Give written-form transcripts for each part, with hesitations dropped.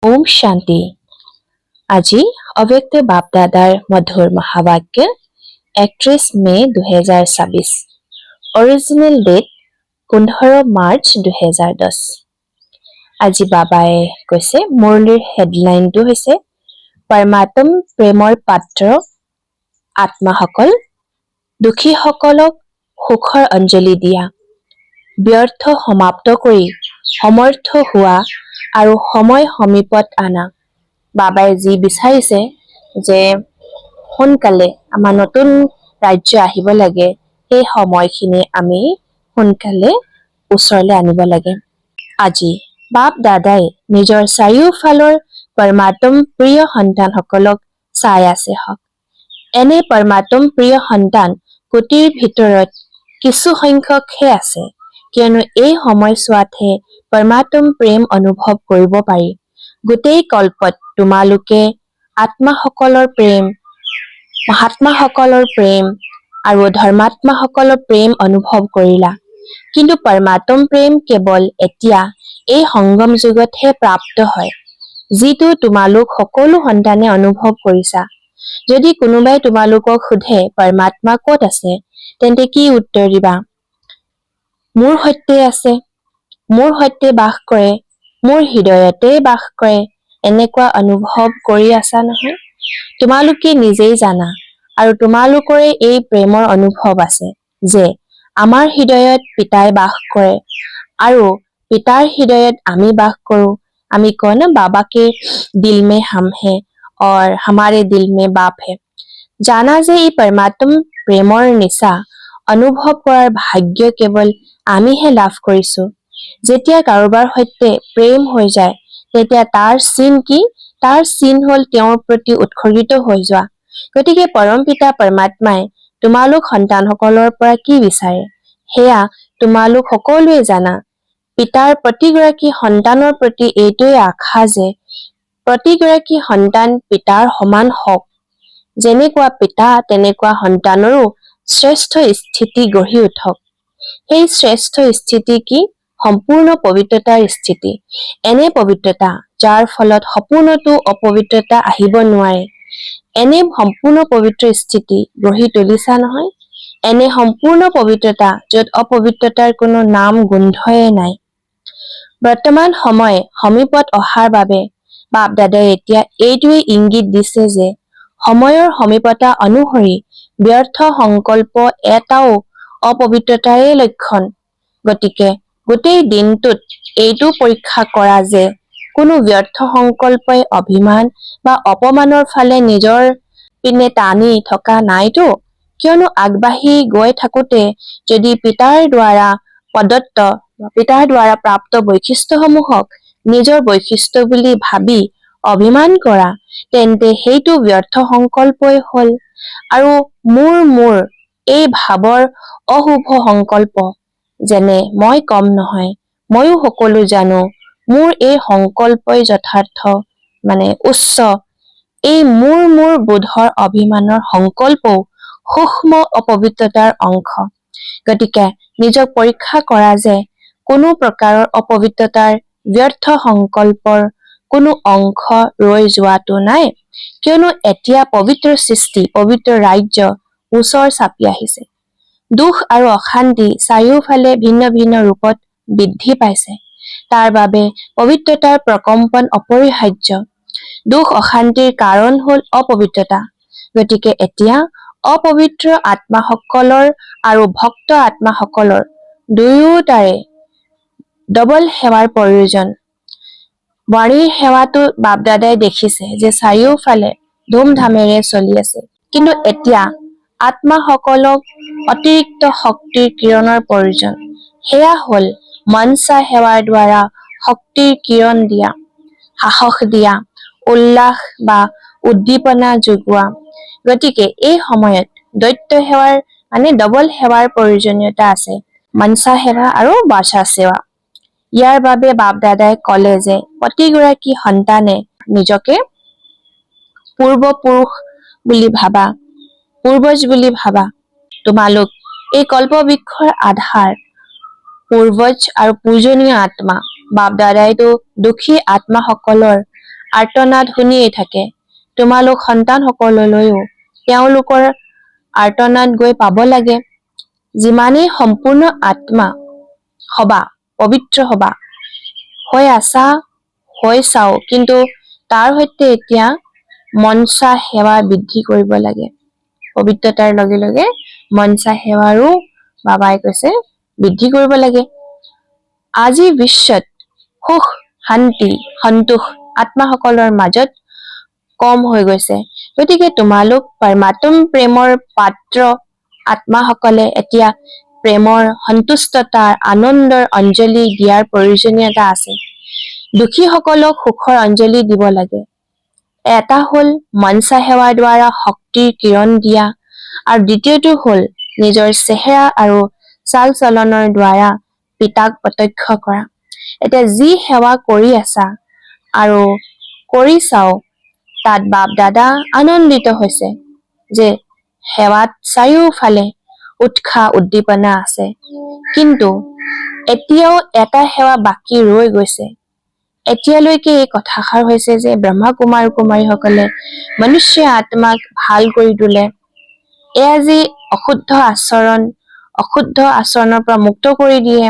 ओम शांति। আজি অব্যক্ত বাপদাদাৰ মধুৰ মহাবাক্য 31 মে 2026। Original date 15 March 2010। আজি বাবাই কৈছে মুৰলীৰ হেডলাইনটো হৈছে পৰমাত্ম প্ৰেমৰ পাত্ৰ আত্মাসকল, দুখীসকলক সুখৰ অঞ্জলি দিয়া, ব্যৰ্থ সমাপ্ত কৰি সমৰ্থ হোৱা আৰু সময় সমীপত আনা। বাবাই যি বিচাৰিছে যে সোনকালে আমাৰ নতুন ৰাজ্য আহিব লাগে, সেই সময়খিনি আমি সোনকালে ওচৰলৈ আনিব লাগে। আজি বাপ দাদাই নিজৰ চাৰিওফালৰ পৰমাত্ম প্ৰিয় সন্তানসকলক চাই আছে হওক। এনে পৰমাত্ম প্ৰিয় সন্তান কোটিৰ ভিতৰত কিছু সংখ্যকহে আছে, কিয়নো এই সময়ছোৱাতহে পৰমাত্ম প্ৰেম অনুভৱ কৰিব পাৰি। গোটেই কল্পত তোমালোকে আত্মাসকলৰ প্ৰেম, মহাত্মাসকলৰ প্ৰেম আৰু ধৰ্মাত্মাসকলৰ প্ৰেম অনুভৱ কৰিলা, কিন্তু পৰমাত্ম প্ৰেম কেৱল এতিয়া এই সংগম যুগতহে প্ৰাপ্ত হয়, যিটো তোমালোক সকলো সন্তানে অনুভৱ কৰিছা। যদি কোনোবাই তোমালোকক সোধে পৰমাত্মা ক'ত আছে, তেন্তে কি উত্তৰ দিবা? মোৰ সৈতে আছে, মোৰ সৈতে বাস কৰে, মোৰ হৃদয়তে বাস কৰে, এনেকুৱা অনুভৱ কৰি আছা নহয়? তোমালোকে নিজেই জানা আৰু তোমালোকৰে এই প্ৰেমৰ অনুভৱ আছে যে আমাৰ হৃদয়ত পিতাই বাস কৰে আৰু পিতাৰ হৃদয়ত আমি বাস কৰো। আমি কওঁ না, বাবা के दिल में हम है और हमारे दिल में बाप है। জানা যে এই পৰমাত্ম প্ৰেমৰ নিচা অনুভৱ কৰাৰ ভাগ্য কেৱল আমিহে লাভ কৰিছো। যেতিয়া কাৰোবাৰ সৈতে প্ৰেম হৈ যায়, তেতিয়া তাৰ চিন কি? তাৰ চিন হ'ল তেওঁৰ প্ৰতি উৎসৰ্গিত হৈ যোৱা। গতিকে পৰম পিতা পৰমাত্মাই তোমালোক সন্তানসকলৰ পৰা কি বিচাৰে, সেয়া তোমালোক সকলোৱে জানা। পিতাৰ প্ৰতিগৰাকী সন্তানৰ প্ৰতি এইটোৱে আশা যে প্ৰতিগৰাকী সন্তান পিতাৰ সমান হওক। যেনেকুৱা পিতা তেনেকুৱা সন্তানৰো শ্ৰেষ্ঠ স্থিতি গঢ়ি উঠক। সেই শ্ৰেষ্ঠ স্থিতি কি? সম্পূৰ্ণ পবিত্ৰতাৰ স্থিতি। এনে পবিত্ৰতা যাৰ ফলত সপোনতো অপবিত্ৰতা আহিব নোৱাৰে। এনে সম্পূৰ্ণ পবিত্ৰ স্থিতি গঢ়ি তুলিছা নহয়? এনে সম্পূৰ্ণ পবিত্ৰতা য'ত অপবিত্ৰতাৰ কোনো নাম গোন্ধয়ে নাই। বৰ্তমান সময় সমীপত অহাৰ বাবে বাপ দাদাই এতিয়া এইটোৱে ইংগিত দিছে যে সময়ৰ সমীপতা অনুসৰি ব্যৰ্থ সংকল্প এটাও অপবিত্ৰতাৰে লক্ষণ। গতিকে গোটেই দিনটোত এইটো পৰীক্ষা কৰা যে কোনো ব্যৰ্থ সংকল্পই অভিমান বা অপমানৰ ফালে নিজৰ পিনে টানি থকা নাইতো। কিয়নো আগবাঢ়ি গৈ থাকোতে যদি পিতাৰ দ্বাৰা প্ৰদত্ত বা পিতাৰ দ্বাৰা প্ৰাপ্ত বৈশিষ্ট্যসমূহক নিজৰ বৈশিষ্ট্য বুলি ভাবি অভিমান কৰা, তেন্তে সেইটো ব্যৰ্থ সংকল্পই হ'ল। আৰু মোৰ এই ভাৱৰ অশুভ সংকল্প, যেনে মই কম নহয়, ময়ো সকলো জানো, মোৰ এই সংকল্পই যথাৰ্থ উচ্চ, এই মোৰ বোধৰ অভিমানৰ সংকল্পও সূক্ষ্ম অপবিত্ৰতাৰ অংশ। গতিকে নিজক পৰীক্ষা কৰা যে কোনো প্ৰকাৰৰ অপবিত্ৰতাৰ ব্যৰ্থ সংকল্পৰ কোনো অংশ ৰৈ যোৱাটো নাই, কিয়নো এতিয়া পবিত্ৰ সৃষ্টি, পবিত্ৰ ৰাজ্য ওচৰ চাপি আহিছে। দুখ আৰু অশান্তি চাৰিওফালে ভিন্ন ভিন্ন ৰূপত বৃদ্ধি পাইছে। তাৰ বাবে পবিত্ৰতাৰ প্ৰকম্পন অপৰিহাৰ্য। দুখ অশান্তিৰ কাৰণ হ'ল অপবিত্ৰতা। গতিকে এতিয়া অপবিত্ৰ আত্মাসকলৰ আৰু ভক্ত আত্মাসকলৰ দুয়োটাৰে ডবল সেৱাৰ প্ৰয়োজন। বাণীৰ সেৱাটো বাপদাদাই দেখিছে যে চাৰিওফালে ধুমধামেৰে চলি আছে, কিন্তু এতিয়া আত্মাসকলক অতিৰিক্ত শক্তিৰ কিৰণৰ প্ৰয়োজন। সেয়া হ'ল মনসা সেৱাৰ দ্বাৰা শক্তিৰ কিৰণ দিয়া, সাহস দিয়া, উল্লাস বা উদ্দীপনা যোগোৱা। গতিকে এই সময়ত দৈত্য সেৱাৰ ডবল সেৱাৰ প্ৰয়োজনীয়তা আছে, মনসা সেৱা আৰু বাচা সেৱা। ইয়াৰ বাবে বাপ দাদাই ক'লে যে প্ৰতিগৰাকী সন্তানে নিজকে পূৰ্বপুৰুষ বুলি ভাবা, পূৰ্বজ বুলি ভাবা। তোমালোক এই কল্পবৃক্ষৰ আধাৰ, পূৰ্বজ আৰু পূজনীয় আত্মা। বাপ দাদাইতো দুখী আত্মাসকলৰ আৰ্তনাদ শুনিয়েই থাকে। তোমালোক সন্তানসকললৈও তেওঁলোকৰ আৰ্তনাদ গৈ পাব লাগে। যিমানেই সম্পূৰ্ণ আত্মা হবা, পবিত্ৰ হবা, হৈ আছা, হৈ চাও, কিন্তু তাৰ সৈতে এতিয়া মনসা সেৱা বৃদ্ধি কৰিব লাগে। পবিত্ৰতাৰ লগে লগে মনসা সেৱাৰো বাবাই কৈছে বৃদ্ধি কৰিব লাগে। আজি বিশ্বত সুখ, শান্তি, সন্তোষ আত্মাসকলৰ মাজত কম হৈ গৈছে। গতিকে তোমালোক পৰমাত্ম প্ৰেমৰ পাত্ৰ আত্মাসকলে এতিয়া প্ৰেমৰ, সন্তুষ্টতাৰ, আনন্দৰ অঞ্জলি দিয়াৰ প্ৰয়োজনীয়তা আছে। দুখীসকলক সুখৰ অঞ্জলি দিব লাগে। এটা হ'ল মনসা সেৱাৰ দ্বাৰা শক্তিৰ কিৰণ দিয়া, আৰু দ্বিতীয়টো হ'ল নিজৰ চেহেৰা আৰু চাল চলনৰ দ্বাৰা পিতাক প্ৰত্যক্ষ কৰা। এতিয়া যি সেৱা কৰি আছা আৰু কৰি চাও, তাত বাপ দাদা আনন্দিত হৈছে যে সেৱাত চাৰিওফালে উৎসাহ উদ্দীপনা আছে। কিন্তু এতিয়াও এটা সেৱা বাকী ৰৈ গৈছে। এতিয়ালৈকে এই কথাষাৰ হৈছে যে ব্ৰহ্মা কুমাৰ কুমাৰীসকলে মনুষ্য আত্মাক ভাল কৰি তোলে। এয়া যি অশুদ্ধ আচৰণৰ পৰা মুক্ত কৰি দিয়ে,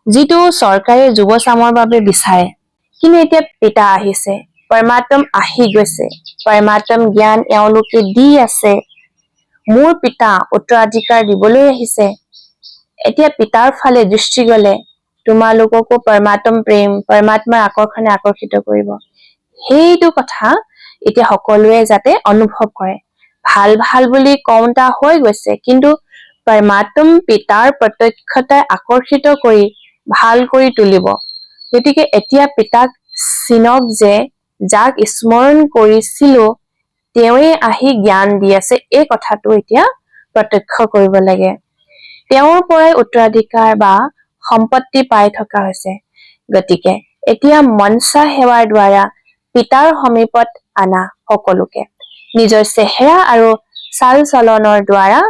যিটো চৰকাৰে যুৱচামৰ বাবে বিচাৰে। কিন্তু এতিয়া পিতা আহিছে, পৰমাত্ম আহি গৈছে, পৰমাত্ম জ্ঞান এওঁলোকে দি আছে। মোৰ পিতা উত্তৰাধিকাৰ দিবলৈ আহিছে। এতিয়া পিতাৰ ফালে দৃষ্টি গলে তোমালোককো পৰমাত্ম প্ৰেম, পৰমাত্মাৰ আকৰ্ষণে আকৰ্ষিত কৰিব। সেইটো কথা এতিয়া সকলোৱে যাতে অনুভৱ কৰে। ভাল ভাল বুলি কওঁতা হৈ গৈছে, কিন্তু পৰমাত্ম পিতাৰ প্ৰত্যক্ষতাই আকৰ্ষিত কৰি ভাল কৰি তুলিব। গতিকে এতিয়া পিতাক চিনক যে যাক স্মৰণ কৰিছিলো তেওঁৱে আহি জ্ঞান দি আছে, এই কথাটো এতিয়া প্ৰত্যক্ষ কৰিব লাগে। তেওঁৰ পৰাই উত্তৰাধিকাৰ বা সম্পত্তি পাই থকা হৈছে। গতিকে এতিয়া মনসা সেৱাৰ দ্বাৰা পিতাৰ সমীপত আনা সকলোকে। নিজৰ চেহেৰা আৰু চাল চলনৰ দ্বাৰা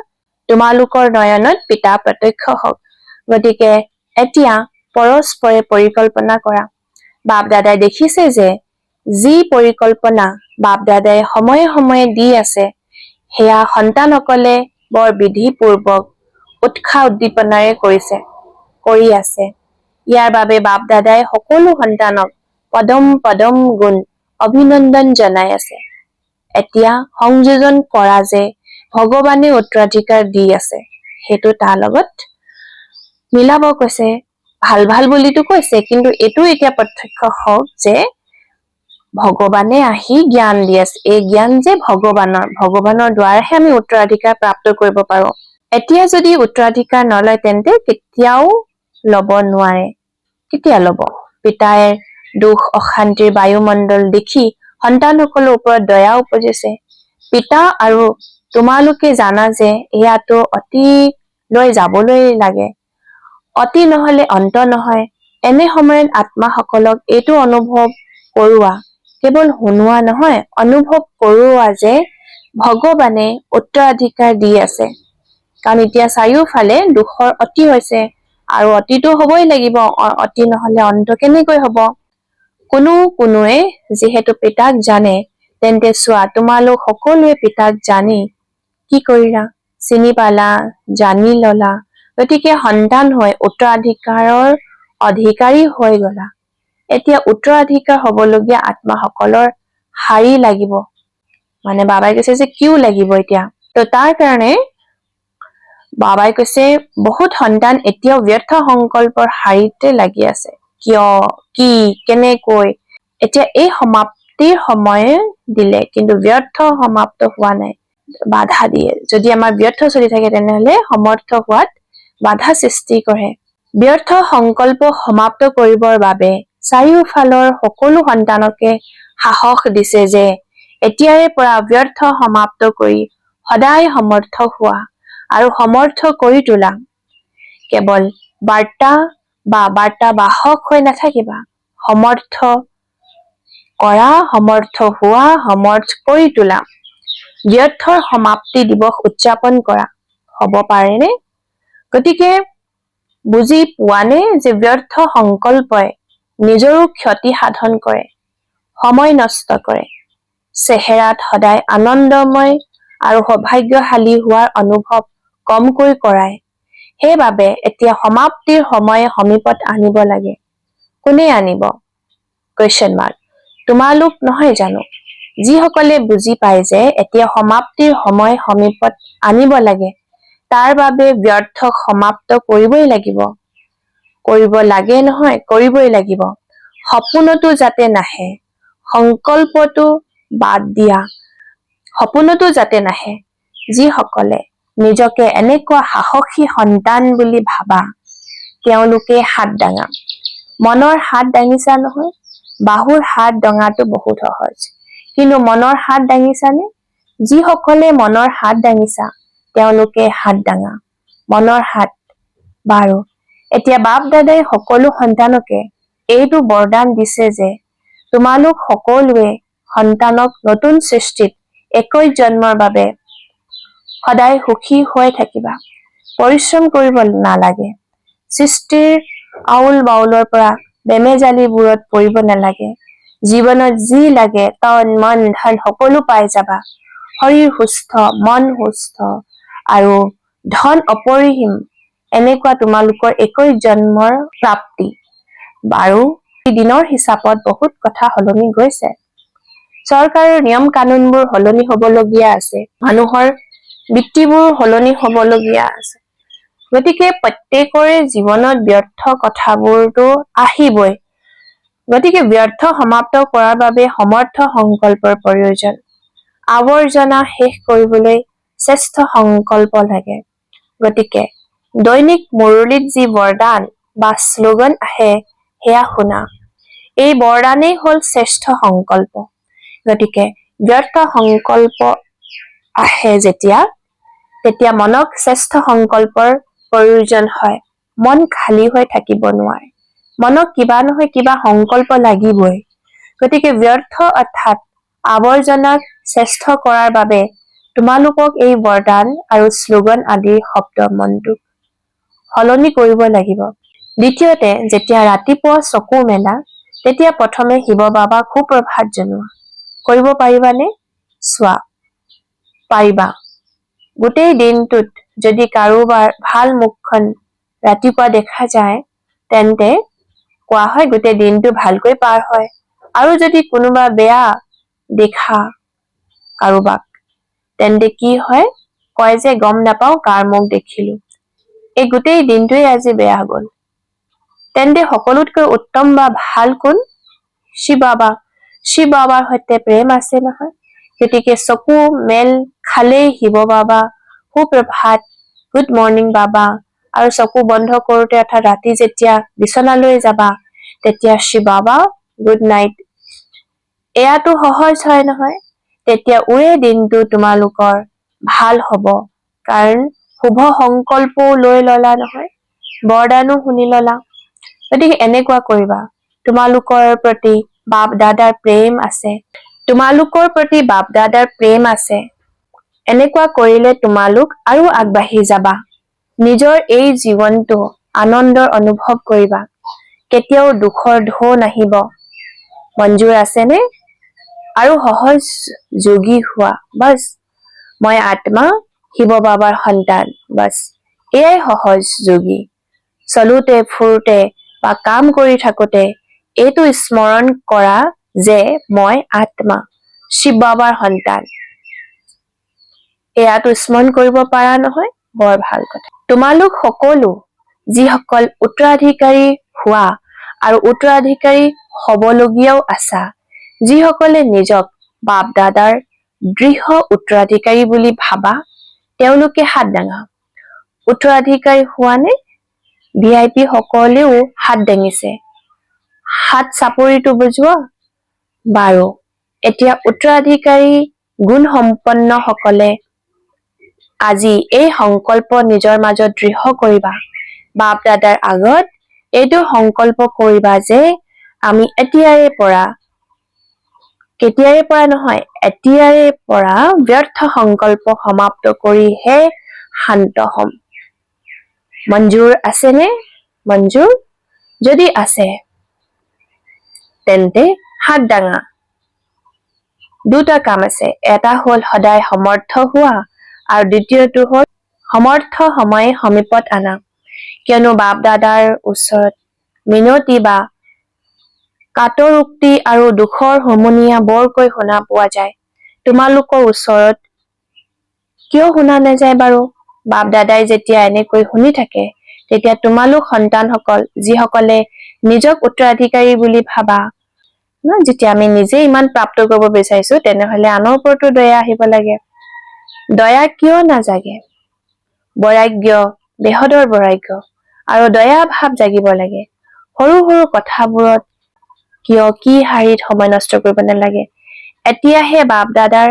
তোমালোকৰ নয়নত পিতা প্ৰত্যক্ষ হওক। গতিকে এতিয়া পৰস্পৰে পৰিকল্পনা কৰা। বাপ দাদাই দেখিছে যে যি পৰিকল্পনা বাপ দাদাই সময়ে সময়ে দি আছে, সেয়া সন্তানসকলে বৰ বিধিপূৰ্বক উৎসাহ উদ্দীপনাৰে কৰি আছে। ইয়াৰ বাবে বাপ দাদাই সকলো সন্তানক পদম পদম গুণ অভিনন্দন জনাই আছে। এতিয়া সংযোজন কৰা যে ভগৱানে উত্তৰাধিকাৰ দি আছে, সেইটো তাৰ লগত মিলাব কৈছে। ভাল ভাল বুলিতো কৈছে, কিন্তু এইটো এতিয়া প্ৰত্যক্ষ হওক যে ভগৱানে আহি জ্ঞান দি আছে। এই জ্ঞান যে ভগৱানৰ দ্বাৰাহে আমি উত্তৰাধিকাৰ প্ৰাপ্ত কৰিব পাৰো। এতিয়া যদি উত্তৰাধিকাৰ নলয় তেন্তে কেতিয়াও লব নোৱাৰে। কেতিয়া লব? পিতাই দুখ অশান্তিৰ বায়ুমণ্ডল দেখি সন্তানসকলৰ ওপৰত দয়া উপজিছে। পিতা আৰু তোমালোকে জানা যে এয়াতো অতি লৈ যাবলৈ লাগে। অতি নহলে অন্ত নহয়। এনে সময়ত আত্মাসকলক এইটো অনুভৱ কৰোৱা, কেৱল শুনোৱা নহয়, অনুভৱ কৰোৱা যে ভগৱানে উত্তৰাধিকাৰ দি আছে। কাৰণ এতিয়া চাৰিওফালে দুখৰ অতি হৈছে, আৰু অতিটো হবই লাগিব। অতি নহলে অন্ত কেনেকৈ হব? কোনোৱে যিহেতু পিতাক জানে, তেন্তে চোৱা তোমালোক সকলোৱে পিতাক জানি কি কৰিলা? চিনি পালা, জানি ললা। গতিকে সন্তান হৈ উত্তৰাধিকাৰৰ অধিকাৰী হৈ গলা। এতিয়া উত্তৰাধিকাৰ হবলগীয়া আত্মাসকলৰ শাৰী লাগিব। মানে বাবাই কৈছে যে কিয় লাগিব এতিয়া? তো তাৰ কাৰণে বাবাই কৈছে বহুত সন্তান এতিয়াও ব্যৰ্থ সংকল্পৰ শাৰীতে লাগি আছে। কিয়, কি, কেনেকৈ? এতিয়া এই সমাপ্তিৰ সময় দিলে, কিন্তু ব্যৰ্থ সমাপ্ত হোৱা নাই। বাধা দিয়ে। যদি আমাৰ ব্যৰ্থ চলি থাকে তেনেহলে সমৰ্থ হোৱাত বাধা সৃষ্টি কৰে। ব্যৰ্থ সংকল্প সমাপ্ত কৰিবৰ বাবে চাৰিওফালৰ সকলো সন্তানকে সাহস দিছে যে এতিয়াৰে পৰা ব্যৰ্থ সমাপ্ত কৰি সদায় সমৰ্থ হোৱা আৰু সমৰ্থ কৰি তোলা। কেৱল বাৰ্তা বাহক হৈ নাথাকিবা, সমৰ্থ কৰা, সমৰ্থ হোৱা, সমৰ্থ কৰি তোলা। ব্যৰ্থৰ সমাপ্তি দিৱস উদযাপন কৰা। হব পাৰেনে? গতিকে বুজি পোৱানে যে ব্যৰ্থ সংকল্পই নিজৰো ক্ষতি সাধন কৰে। সময় নষ্ট কৰে, চেহেৰাত সদায় আনন্দময় আৰু সৌভাগ্যশালী হোৱাৰ অনুভৱ কমকৈ কৰায়। সেইবাবে এতিয়া সমাপ্তিৰ সময় সমীপত আনিব লাগে। কোনে আনিব? Question mark. তোমালোক নহয় জানো? যিসকলে বুজি পায় যে এতিয়া সমাপ্তিৰ সময় সমীপত আনিব লাগে, তাৰ বাবে ব্যৰ্থক সমাপ্ত কৰিবই লাগিব। কৰিব লাগে নহয়, কৰিবই লাগিব। সপোনতো যাতে নাহে, সংকল্পটো বাদ দিয়া। সপোনতো যাতে নাহে। যিসকলে নিজকে এনেকুৱা সাহসী সন্তান বুলি ভাবা, তেওঁলোকে হাত দাঙা। মনৰ হাত দাঙিছা নহয়? বাহুৰ হাত দাঙাটো বহুত সহজ, কিন্তু মনৰ হাত দাঙিছানে? যিসকলে মনৰ হাত দাঙিছা, তেওঁলোকে হাত দাঙা। মনৰ হাত। বাৰু, এতিয়া বাপ দাদাই সকলো সন্তানকে এইটো বৰদান দিছে যে তোমালোক সকলোৱে সন্তানক নতুন সৃষ্টিত 21 জন্মৰ বাবে সদায় সুখী হৈ থাকিবা। পৰিশ্ৰম কৰিব নালাগে। সৃষ্টিৰ আউল বাউলৰ পৰা বেমেজালিবোৰত পৰিব নালাগে। জীৱনত যি লাগে তন মন ধন সকলো পাই যাবা। শৰীৰ সুস্থ, মন সুস্থ আৰু ধন অপৰিসীম, এনেকুৱা তোমালোকৰ 21 জন্মৰ প্ৰাপ্তি। বাৰু, দিনৰ হিচাপত বহুত কথা সলনি গৈছে। চৰকাৰৰ নিয়ম কানুনবোৰ সলনি হবলগীয়া আছে। মানুহৰ বৃত্তিবোৰ সলনি হবলগীয়া আছে। গতিকে প্ৰত্যেকৰে জীৱনত ব্যৰ্থ কথাবোৰতো আহিবই। গতিকে ব্যৰ্থ সমাপ্ত কৰাৰ বাবে সমৰ্থ সংকল্পৰ প্ৰয়োজন। আৱৰ্জনা শেষ কৰিবলৈ শ্ৰেষ্ঠ সংকল্প লাগে। গতিকে দৈনিক মুৰলীত যি বৰদান বা শ্লোগান আহে, সেয়া শুনা। এই বৰদানেই হল শ্ৰেষ্ঠ সংকল্প। গতিকে ব্যৰ্থ সংকল্প আহে তেতিয়া মনক শ্ৰেষ্ঠ সংকল্পৰ প্ৰয়োজন হয়। মন খালী হৈ থাকিব নোৱাৰে। মনক কিবা নহয় কিবা সংকল্প লাগিবই। গতিকে ব্যৰ্থ অৰ্থাৎ আৱৰ্জনাক শ্ৰেষ্ঠ কৰাৰ বাবে তোমালোকক এই বৰদান আৰু শ্লোগান আদিৰ শব্দ মনটোক সলনি কৰিব লাগিব। দ্বিতীয়তে, যেতিয়া ৰাতিপুৱা চকু মেলা, তেতিয়া প্ৰথমে শিৱ বাবাক সুপ্ৰভাত জনোৱা। কৰিব পাৰিবানে? চোৱা, পাৰিবা। গোটেই দিনটোত যদি কাৰোবাৰ ভাল মুখখন ৰাতিপুৱা দেখা যায়, তেন্তে কোৱা হয় গোটেই দিনটো ভালকৈ পাৰ হয়। আৰু যদি কোনোবা বেয়া দেখা কাৰোবাক, তেন্তে কি হয়? কয় যে গম নাপাও কাৰ মুখ দেখিলো, এই গোটেই দিনটোৱে আজি বেয়া গল। তেন্তে সকলোতকৈ উত্তম বা ভাল কোন? শিৱ বাবা। শিৱ বাবাৰ সৈতে প্ৰেম আছে নহয়। গতিকে চকু মেল খালেই শিৱ বাবা, সুপ্ৰভাত, গুড মৰ্ণিং বাবা, আৰু চকু বন্ধ কৰোতে অৰ্থাৎ ৰাতি যেতিয়া বিচনালৈ যাবা, তেতিয়া শিৱ বাবা, গুড নাইট। এয়াতো সহজ হয় নহয়। তেতিয়া উৰে দিনটো তোমালোকৰ ভাল হব। কাৰণ শুভ সংকল্পও লৈ ললা নহয়, বৰদানো শুনি ললা। গতিকে এনেকুৱা কৰিবা। তোমালোকৰ প্ৰতি বাপ দাদাৰ প্ৰেম আছে। তোমালোকৰ প্ৰতি বাপ দাদাৰ প্ৰেম আছে। এনেকুৱা কৰিলে তোমালোক আৰু আগবাঢ়ি যাবা। নিজৰ এই জীৱনটো আনন্দৰ অনুভৱ কৰিবা। কেতিয়াও দুখৰ ঢৌ নাহিব। মঞ্জুৰ আছেনে? আৰু সহজ যোগী হোৱা। বাছ, মই আত্মা, শিৱ বাবাৰ সন্তান। বাছ, এয়াই সহজ যোগী। চলোতে ফুৰোতে বা কাম কৰি থাকোতে এইটো স্মৰণ কৰা যে মই আত্মা, শিৱ বাবাৰ সন্তান। এয়াতো স্মৰণ কৰিব পাৰা নহয়, বৰ ভাল কথা। তোমালোক সকলো যিসকল উত্তৰাধিকাৰী হোৱা আৰু উত্তৰাধিকাৰী হবলগীয়াও আছা, যিসকলে নিজক বাপ দাদাৰ দৃঢ় উত্তৰাধিকাৰী বুলি ভাবা, তেওঁলোকে হাত দাঙা। উত্তৰাধিকাৰী হোৱা নে? VIP সকলেও হাত দাঙিছে। হাত চাপৰিটো বুজোৱা। বাৰু, এতিয়া উত্তৰাধিকাৰী গুণ সম্পন্ন সকলে আজি এই সংকল্প নিজৰ মাজত দৃঢ় কৰিবা। বাপ দাদাৰ আগত এইটো সংকল্প কৰিবা যে আমি এতিয়াৰে পৰা ব্যৰ্থ সংকল্প সমাপ্ত কৰিহে শান্ত হম। মঞ্জুৰ আছেনে? মঞ্জুৰ? যদি আছে তেন্তে হাত দাঙা। দুটা কাম আছে, এটা হ'ল সদায় সমৰ্থ হোৱা আৰু দ্বিতীয়টো হ'ল সমৰ্থ সময়ে সমীপত আনা। কিয়নো বাপ দাদাৰ ওচৰত মিনতি বা কাটৰোক্তি আৰু দুখৰ হুমুনিয়া বৰকৈ শুনা পোৱা যায়। তোমালোকৰ ওচৰত কিয় শুনা নাযায় বাৰু? বাপ দাদাই যেতিয়া এনেকৈ শুনি থাকে, তেতিয়া তোমালোক সন্তানসকল যিসকলে নিজক উত্তৰাধিকাৰী বুলি ভাবা, যেতিয়া আমি নিজে ইমান প্ৰাপ্ত কৰিব বিচাৰিছো, তেনেহলে আনৰ ওপৰতো দয়া আহিব লাগে। দয়া কিয় নাজাগে? বৈৰাগ্য, বেহদৰ বৈৰাগ্য আৰু দয়া ভাৱ জাগিব লাগে। সৰু সৰু কথাবোৰত কিয় কি শাৰীত সময় নষ্ট কৰিব নালাগে। এতিয়াহে বাপ দাদাৰ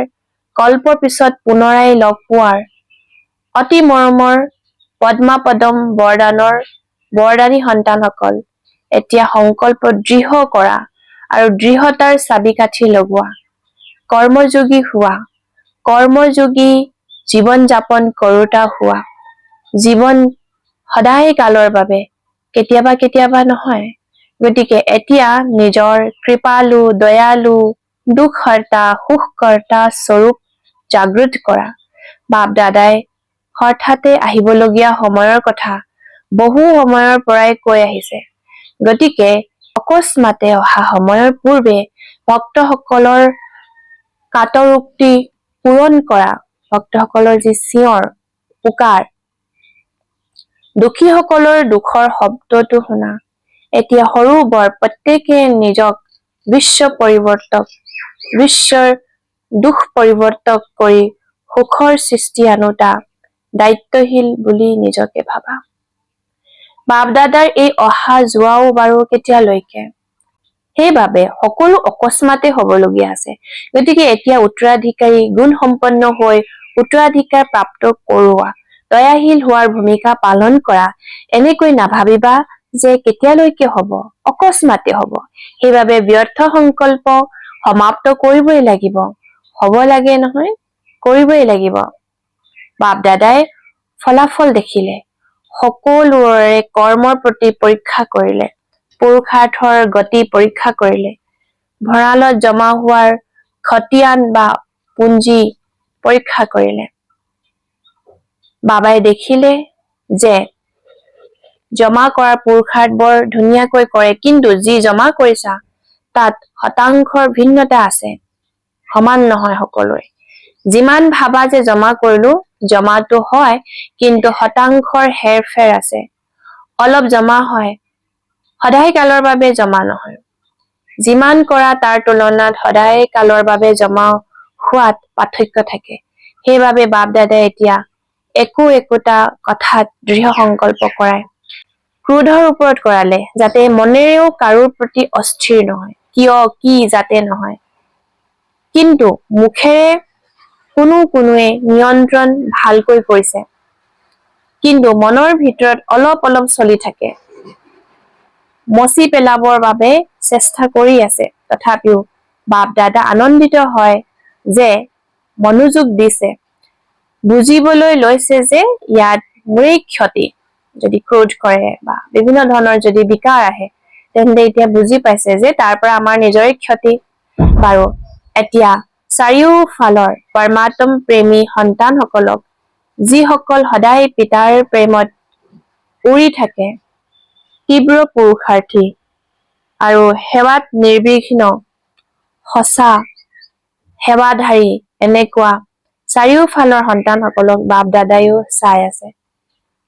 কল্পৰ পিছত পুনৰাই লগ পোৱাৰ অতি মৰমৰ পদ্মাপদম বৰদানৰ বৰদানী সন্তানসকল, এতিয়া সংকল্প দৃঢ় কৰা আৰু দৃঢ়তাৰ চাবিকাঠি লগোৱা। কৰ্মযোগী হোৱা, কৰ্মযোগী জীৱন যাপন কৰোতা হোৱা। জীৱন সদায় কালৰ বাবে, কেতিয়াবা কেতিয়াবা নহয়। গতিকে এতিয়া নিজৰ কৃপালু, দয়ালু, দুখহৰ্তা, সুখকৰ্তা স্বৰূপ জাগৃত কৰা। বাপ দাদাই হঠাতে আহিবলগীয়া সময়ৰ কথা বহু সময়ৰ পৰাই কৈ আহিছে। গতিকে অকস্মাতে অহা সময়ৰ পূৰ্বে ভক্তসকলৰ কাটৰোক্তি পূৰণ কৰা, ভক্তসকলৰ যি চিঞৰ পুকাৰ, দুখীসকলৰ দুখৰ শব্দটো শুনা। এতিয়া সৰু বৰ প্ৰত্যেকে নিজক বিশ্বৰ দুখ পৰিৱৰ্তক কৰি সুখৰ সৃষ্টি আনোতা দায়িত্বশীল বুলি নিজকে ভাবা। বাপ দাদাৰ এই অহা যোৱাও বাৰু কেতিয়ালৈকে? সেইবাবে সকলো অকস্মাতে হবলগীয়া আছে। গতিকে এতিয়া উত্তৰাধিকাৰী গুণ সম্পন্ন হৈ উত্তৰাধিকাৰ প্ৰাপ্ত কৰোৱা, দয়াশীল হোৱাৰ ভূমিকা পালন কৰা। এনেকৈ নাভাবিবা যে কেতিয়ালৈকে হব, অকস্মাতে হব। সেইবাবে ব্যৰ্থ সংকল্প সমাপ্ত কৰিবই লাগিব। হব লাগে নহয়, কৰিবই লাগিব। বাপ দাদাই ফলাফল দেখিলে, সকলোৰে কৰ্মৰ প্ৰতি পৰীক্ষা কৰিলে, পুৰুষাৰ্থৰ গতি পৰীক্ষা কৰিলে, ভঁৰালত জমা হোৱাৰ খতিয়ান বা পুঞ্জী পৰীক্ষা কৰিলে। বাবাই দেখিলে যে জমা কৰা পুৰুষাৰ্থ বৰ ধুনীয়াকৈ কৰে, কিন্তু যি জমা কৰিছা তাত শতাংশৰ ভিন্নতা আছে, সমান নহয় সকলোৰে। যিমান ভাবা যে জমা কৰিলো, জমাটো হয়, কিন্তু শতাংশৰ হেৰফেৰ আছে। অলপ জমা হয়, সদায় কালৰ বাবে জমা নহয়। যিমান কৰা তাৰ তুলনাত সদায় কালৰ বাবে জমা হোৱাত পাৰ্থক্য থাকে। সেইবাবে বাপ দাদাই এতিয়া একোটা কথাত দৃঢ় সংকল্প কৰায়। ক্ৰোধৰ ওপৰত কৰালে, যাতে মনেৰেও কাৰোৰ প্ৰতি অস্থিৰ নহয়, কিয় কি যাতে নহয়। কিন্তু মুখেৰে কোনোৱে নিয়ন্ত্ৰণ ভালকৈ কৰিছে, কিন্তু মনৰ ভিতৰত অলপ অলপ চলি থাকে। মচি পেলাবৰ বাবে চেষ্টা কৰি আছে। তথাপিও বাপ দাদা আনন্দিত হয় যে মনোযোগ দিছে, বুজিবলৈ লৈছে যে ইয়াত মোৰেই ক্ষতি। যদি ক্ৰোধ কৰে বা বিভিন্ন ধৰণৰ যদি বিকাৰ আহে, তেন্তে এতিয়া বুজি পাইছে যে তাৰ পৰা আমাৰ নিজৰে ক্ষতি। বাৰু এতিয়া চাৰিওফালৰ পৰমাত্ম প্ৰেমী সন্তানসকলক, যিসকল সদায় পিতাৰ প্ৰেমত উৰি থাকে, তীব্ৰ পুৰুষাৰ্থী আৰু সেৱাত নিৰ্বিঘ্ন সঁচা সেৱাধাৰী, এনেকুৱা চাৰিওফালৰ সন্তানসকলক বাপ দাদাইও চাই আছে।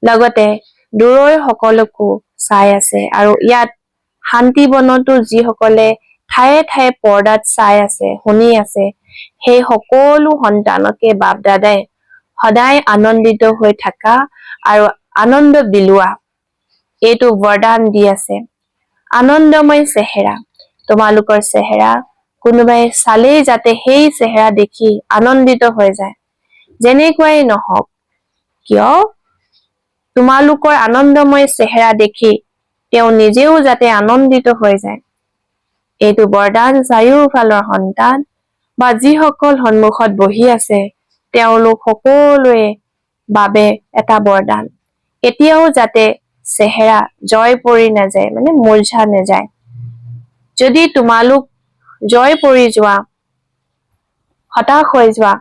লগতে দূৰৈৰ সকলকো চাই আছে। আৰু ইয়াত শান্তিবনতো যিসকলে ঠায়ে ঠায়ে পৰ্দাত চাই আছে, শুনি আছে, সেই সকলো সন্তানকে বাপ দাদাই সদায় আনন্দিত হৈ থকা আৰু আনন্দ বিলোৱা, এইটো বৰদান দি আছে। আনন্দময় চেহেৰা, তোমালোকৰ চেহেৰা কোনোবাই চালেই যাতে সেই চেহেৰা দেখি আনন্দিত হৈ যায়। যেনেকুৱাই নহওক কিয়, তোমালোকৰ আনন্দময় চেহেৰা দেখি তেওঁ নিজেও যাতে আনন্দিত হৈ যায়, এইটো বৰদান চাৰিওফালৰ সন্তান বা যিসকল সন্মুখত বহি আছে, তেওঁলোক সকলোৰে বাবে এটা বৰদান। কেতিয়াও যাতে চেহেৰা জয় পৰি নাযায়, মানে মূৰ্ছা নাযায়। যদি তোমালোক জয় পৰি যোৱা, হতাশ হৈ যোৱা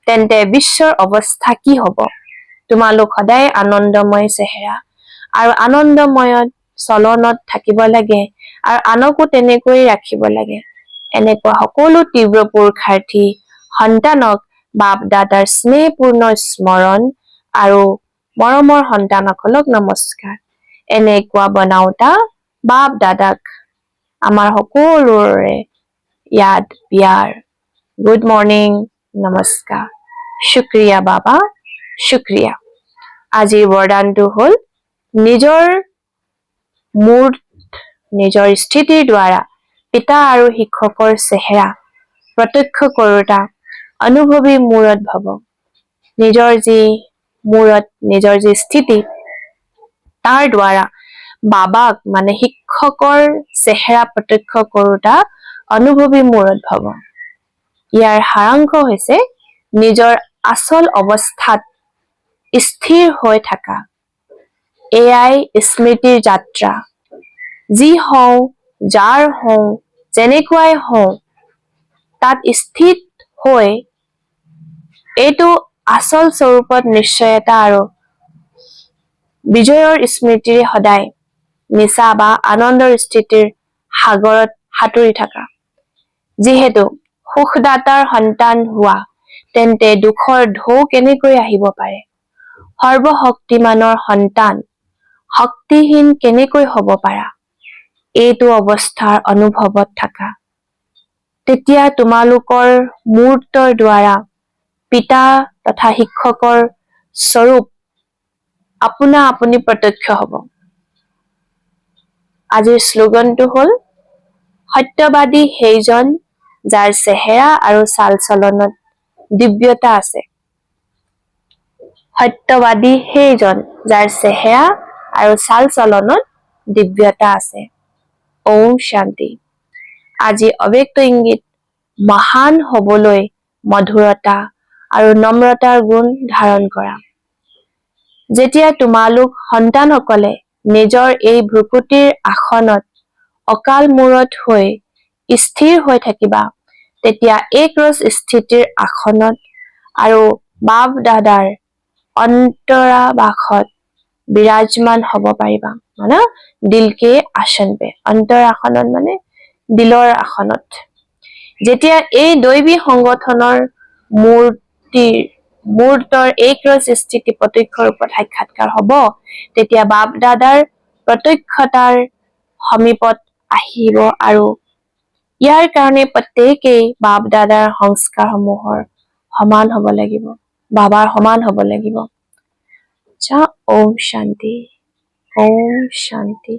তেন্তে বিশ্বৰ অৱস্থা কি হ'ব? তোমালোক সদায় আনন্দময় চেহেৰা আৰু আনন্দময়ত চলনত থাকিব লাগে আৰু আনকো তেনেকৈ ৰাখিব লাগে। এনেকুৱা সকলো তীব্ৰ পুৰুষাৰ্থী সন্তানক বাপ দাদাৰ স্নেহপূৰ্ণ স্মৰণ আৰু মৰমৰ সন্তানসকলক নমস্কাৰ। এনেকুৱা বনাওতা বাপ দাদাক আমাৰ সকলোৰে ইয়াত বিয়াৰ গুড মৰ্ণিং, নমস্কাৰ, শুক্ৰিয়া বাবা, শুক্ৰিয়া। আজিৰ বৰদানটো হ'ল নিজৰ নিজৰ স্থিতিৰ দ্বাৰা পিতা আৰু শিক্ষকৰ চেহেৰা প্ৰত্যক্ষ কৰোতা অনুভৱী মূৰত ভৱ। নিজৰ যি স্থিতি তাৰ দ্বাৰা বাবাক মানে শিক্ষকৰ চেহেৰা প্ৰত্যক্ষ কৰোতা অনুভৱী মূৰত ভৱ। ইয়াৰ সাৰাংশ হৈছে নিজৰ আচল অৱস্থাত স্থিৰ হৈ থকা। এয়াই স্মৃতিৰ যাত্ৰা। যি হওঁ, যাৰ হওঁ, যেনেকুৱাই হওঁ, তাত স্থিত হৈ এইটো আচল স্বৰূপত নিশ্চয়তা আৰু বিজয়ৰ স্মৃতিৰে সদায় নিচা বা আনন্দৰ স্থিতিৰ সাগৰত সাঁতুৰি থকা। যিহেতু সুখদাতাৰ সন্তান হোৱা, তেন্তে দুখৰ ঢৌ কেনেকৈ আহিব পাৰে? সৰ্বশক্তিমানৰ সন্তান শক্তিহীন কেনেকৈ হ'ব পাৰা? এইটো অৱস্থাৰ অনুভৱত থাকা। তেতিয়া তোমালোকৰ মূৰ্তৰ দ্বাৰা পিতা তথা শিক্ষকৰ স্বৰূপ আপোনা আপুনি প্ৰত্যক্ষ হ'ব। আজিৰ শ্লোগানটো হ'ল সত্যবাদী সেইজন যাৰ চেহেৰা আৰু চাল চলনত দিব্যতা আছে। সত্যবাদী সেইজন যাৰ চেহেৰা আৰু চাল চলনত দিব্যতা আছে। ওম শান্তি। আজি অব্যক্ত ইংগিত মহান হ'বলৈ মধুৰতা আৰু নম্ৰতাৰ গুণ ধাৰণ কৰা। যেতিয়া তোমালোক সন্তানসকলে নিজৰ এই ভ্ৰুকুটিৰ আসনত অকাল মূৰত হৈ স্থিৰ হৈ থাকিবা, তেতিয়া একৰছ স্থিতিৰ আসনত আৰু বাপ দাদাৰ অন্তৰাবাসত বিৰাজমান হ'ব পাৰিবা। মানে দিলকে আসন পে, অন্তৰাসনত মানে দিলৰ আসনত। যেতিয়া এই দৈবী সংগঠনৰ মূৰ্তৰ একৰছ স্থিতি প্ৰত্যক্ষ ৰূপত সাক্ষাৎকাৰ হ'ব, তেতিয়া বাপ দাদাৰ প্ৰত্যক্ষতাৰ সমীপত আহিব আৰু ইয়াৰ কাৰণে প্ৰত্যেকেই বাপ দাদাৰ সংস্কাৰসমূহৰ সমান হ'ব লাগিব, বাবাৰ সমান হ'ব লাগিব। ওম শান্তি, ওম শান্তি।